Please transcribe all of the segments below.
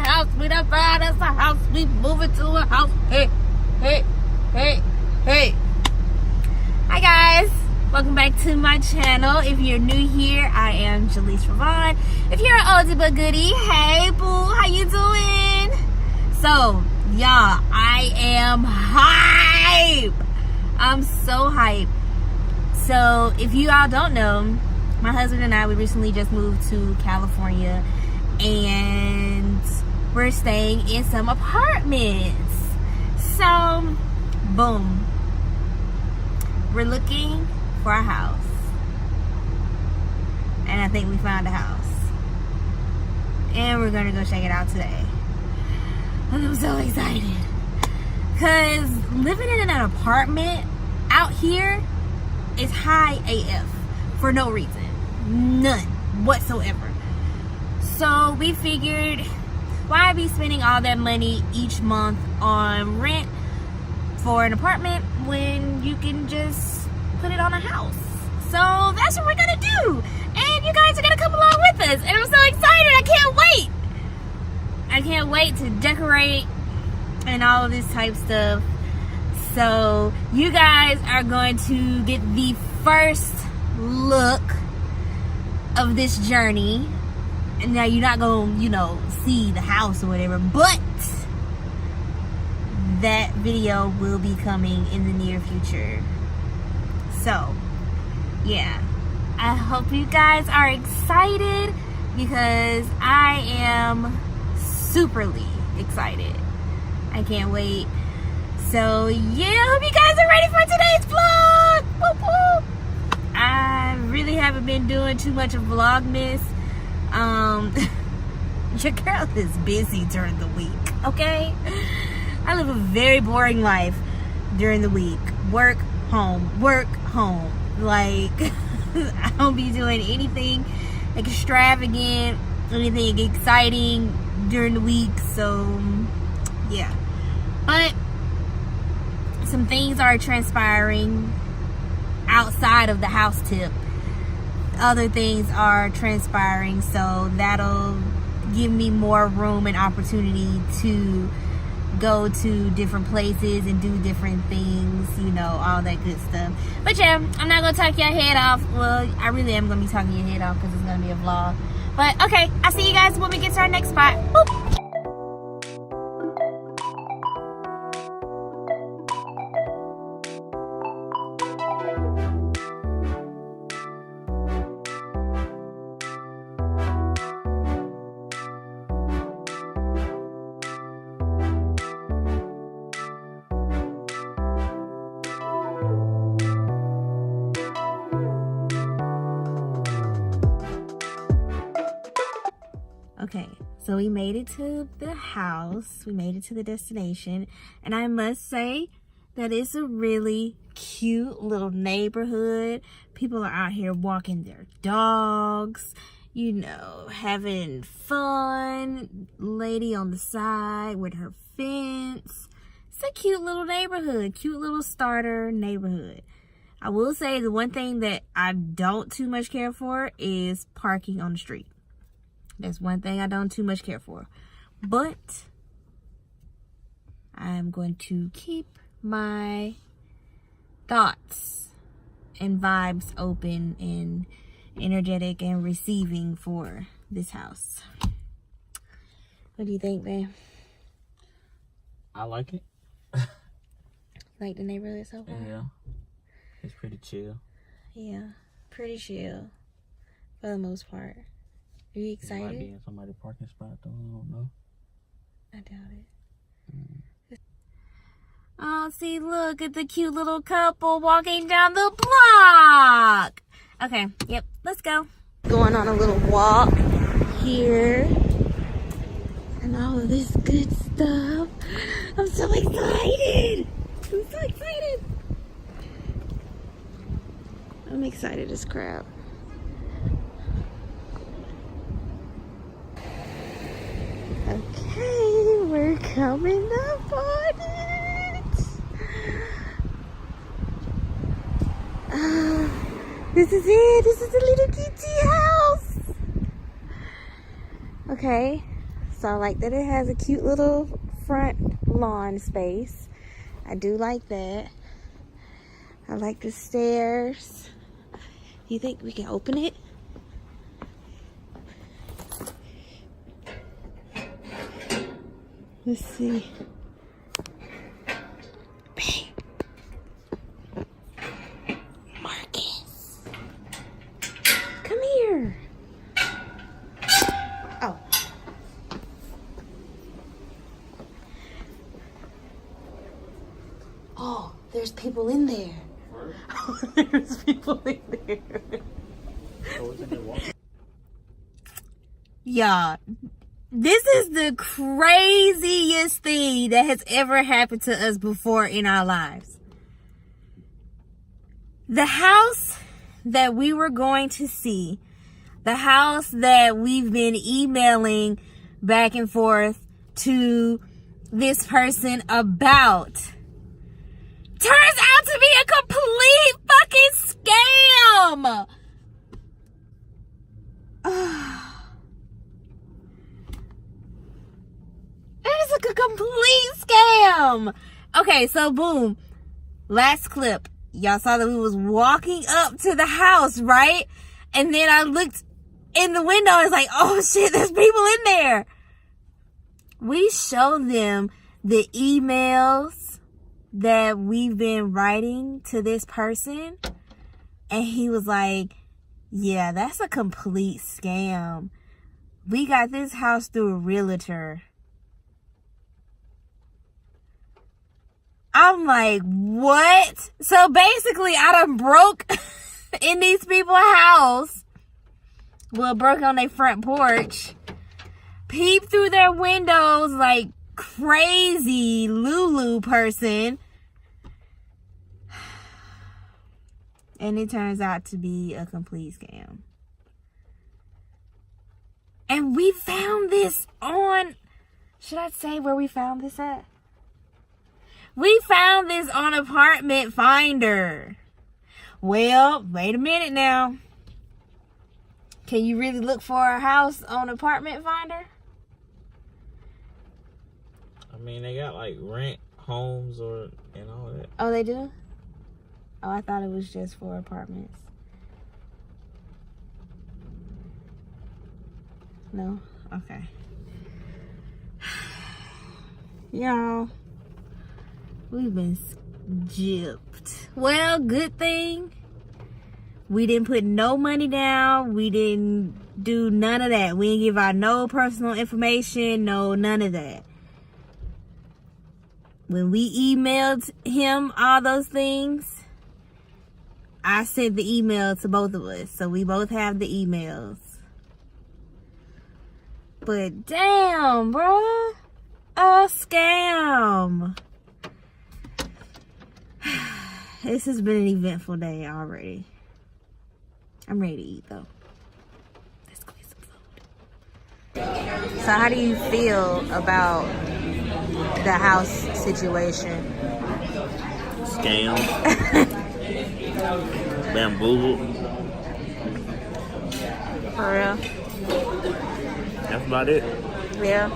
house. We done buy us a house. We moving to a house. Hey, hey, hey, hey. Hi guys. Welcome back to my channel. If you're new here, I am Jalise Ravon. If you're an oldie but goodie, hey boo, how you doing? So, y'all, I am hype. I'm so hype. So, if you all don't know, my husband and I, we recently just moved to California, and we're staying in some apartments. So, boom. We're looking for a house. And I think we found a house. And we're gonna go check it out today. I'm so excited. Cause living in an apartment out here is high AF for no reason. None whatsoever. So we figured, why be spending all that money each month on rent for an apartment when you can just put it on a house? So that's what we're gonna do. And you guys are gonna come along with us. And I'm so excited, I can't wait. I can't wait to decorate and all of this type stuff. So you guys are going to get the first look of this journey. And now you're not going to, see the house or whatever, but that video will be coming in the near future. So, yeah. I hope you guys are excited because I am superly excited. I can't wait. So, yeah, I hope you guys are ready for today's vlog. Whoop, whoop. I really haven't been doing too much of Vlogmas. Your girl is busy during the week, okay? I live a very boring life during the week. Work, home, like I don't be doing anything extravagant, anything exciting during the week. So yeah, but some things are transpiring outside of the house tip. Other things are transpiring, so that'll give me more room and opportunity to go to different places and do different things, all that good stuff. But yeah, I'm not gonna talk your head off. Well, I really am gonna be talking your head off because it's gonna be a vlog. But okay, I'll see you guys when we get to our next spot. Boop. Okay, so we made it to the house. We made it to the destination. And I must say that it's a really cute little neighborhood. People are out here walking their dogs, having fun. Lady on the side with her fence. It's a cute little neighborhood, cute little starter neighborhood. I will say the one thing that I don't too much care for is parking on the street. That's one thing I don't too much care for. But I'm going to keep my thoughts and vibes open and energetic and receiving for this house. What do you think, man? I like it. Like the neighborhood so far? Yeah. It's pretty chill. Yeah, pretty chill for the most part. Are you excited? It might be in somebody's parking spot though, I don't know. I doubt it. Oh, see, look at the cute little couple walking down the block. Okay, yep, let's go. Going on a little walk here. And all of this good stuff. I'm so excited. I'm so excited. I'm excited as crap. Okay, we're coming up on it. This is it. This is the little kitty house. Okay, So I like that it has a cute little front lawn space. I do like that. I like the stairs. You think we can open it? Let's see. Babe. Marcus. Come here. Oh. Oh, there's people in there. There's people in there. Y'all, this is the craziest thing that has ever happened to us before in our lives. The house that we were going to see, the house that we've been emailing back and forth to this person about, turns out to be a complete fucking scam. It is a complete scam. Okay, so boom. Last clip. Y'all saw that we was walking up to the house, right? And then I looked in the window and it's like, oh shit, there's people in there. We showed them the emails that we've been writing to this person. And he was like, yeah, that's a complete scam. We got this house through a realtor. I'm like, what? So basically, I done broke in these people's house. Well, broke on their front porch. Peeped through their windows like crazy Lulu person. And it turns out to be a complete scam. And we found this on... Should I say where we found this at? We found this on Apartment Finder. Well, wait a minute now. Can you really look for a house on Apartment Finder? I mean, they got like rent homes and all that. Oh, they do? Oh, I thought it was just for apartments. No? Okay. Y'all, we've been gypped. Well, good thing we didn't put no money down. We didn't do none of that. We didn't give out no personal information. No, none of that. When we emailed him all those things, I sent the email to both of us. So we both have the emails. But damn, bruh. A scam. This has been an eventful day already. I'm ready to eat though. Let's go get some food. So how do you feel about the house situation? Scam. Bamboozled. For real? That's about it. Yeah.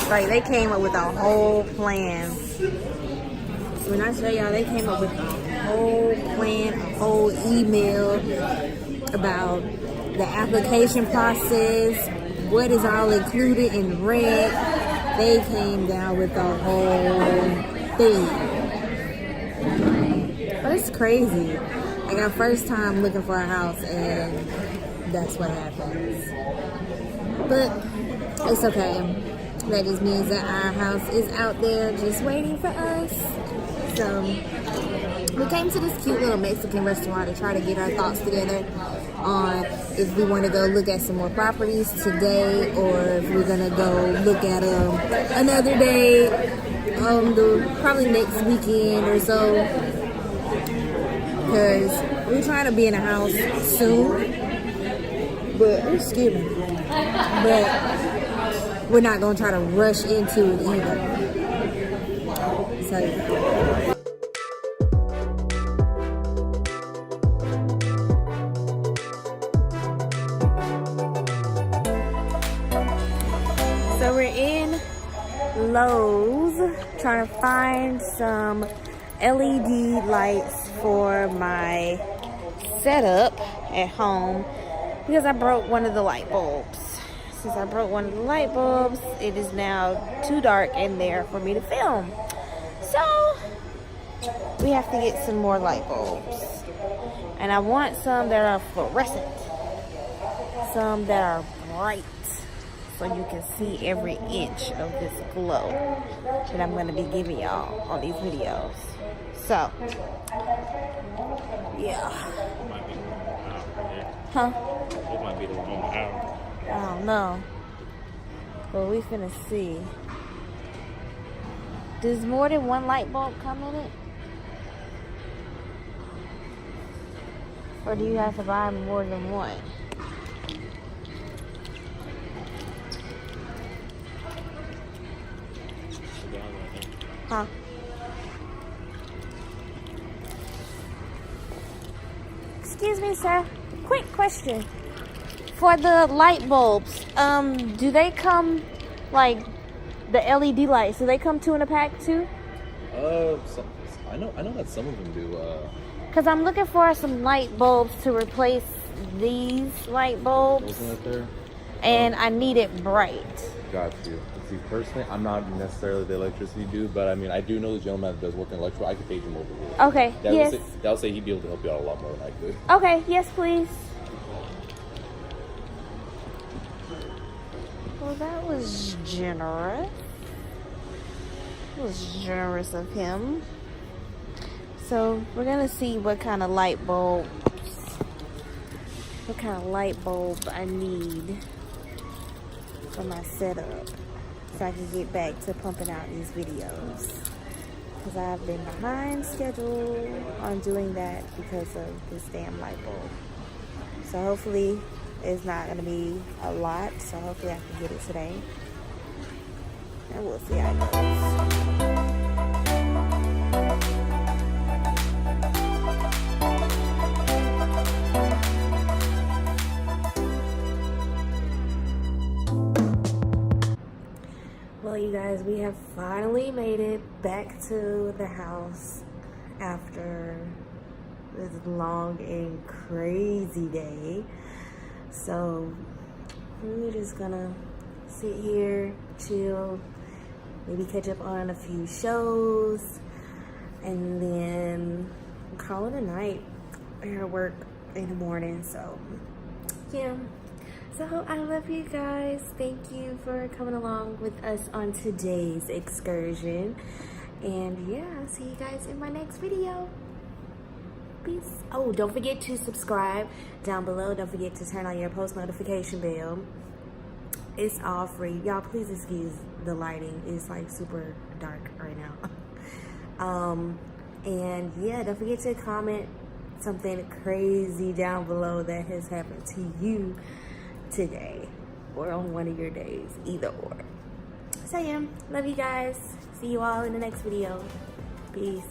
Like they came up with a whole plan. When I tell y'all, they came up with a whole plan, a whole email about the application process, what is all included in rent. They came down with the whole thing. But it's crazy. Like our first time looking for a house and that's what happens. But it's okay. That just means that our house is out there just waiting for us. So we came to this cute little Mexican restaurant to try to get our thoughts together on if we want to go look at some more properties today or if we're going to go look at another day, probably next weekend or so. Because we're trying to be in a house soon. But we're scared. But we're not going to try to rush into it either. So, yeah. So we're in Lowe's trying to find some LED lights for my setup at home because I broke one of the light bulbs. Since I broke one of the light bulbs, it is now too dark in there for me to film. So we have to get some more light bulbs. And I want some that are fluorescent. Some that are bright. So you can see every inch of this glow that I'm going to be giving y'all on these videos. So, yeah. Huh? It might be the one on the house. I don't know. But we finna see. Does more than one light bulb come in it? Or do you have to buy more than one? Huh? Excuse me, sir. Quick question. For the light bulbs, do they come, like, the LED lights, do they come 2 in a pack too? I know that some of them do. Because I'm looking for some light bulbs to replace these light bulbs. Those right there. And I need it bright. Got you. See, personally, I'm not necessarily the electricity dude, but I mean, I do know the gentleman that does work in electrical. I could page him over here. Okay, yes. That would say he'd be able to help you out a lot more than I could. Okay, yes, please. Well, that was generous. It was generous of him. So we're gonna see what kind of light bulb I need for my setup, so I can get back to pumping out these videos. Because I've been behind schedule on doing that because of this damn light bulb. So hopefully it's not gonna be a lot. So hopefully I can get it today. And we'll see how it goes. Well, you guys, we have finally made it back to the house after this long and crazy day. So we're just gonna sit here, chill, maybe catch up on a few shows, and then call it a night. I gotta work in the morning, so yeah. So I love you guys. Thank you for coming along with us on today's excursion. And yeah, I'll see you guys in my next video. Peace. Oh, don't forget to subscribe down below. Don't forget to turn on your post notification bell. It's all free. Y'all, please excuse the lighting. It's like super dark right now. And yeah, don't forget to comment something crazy down below that has happened to you today or on one of your days, either or. So yeah, love you guys. See you all in the next video. Peace.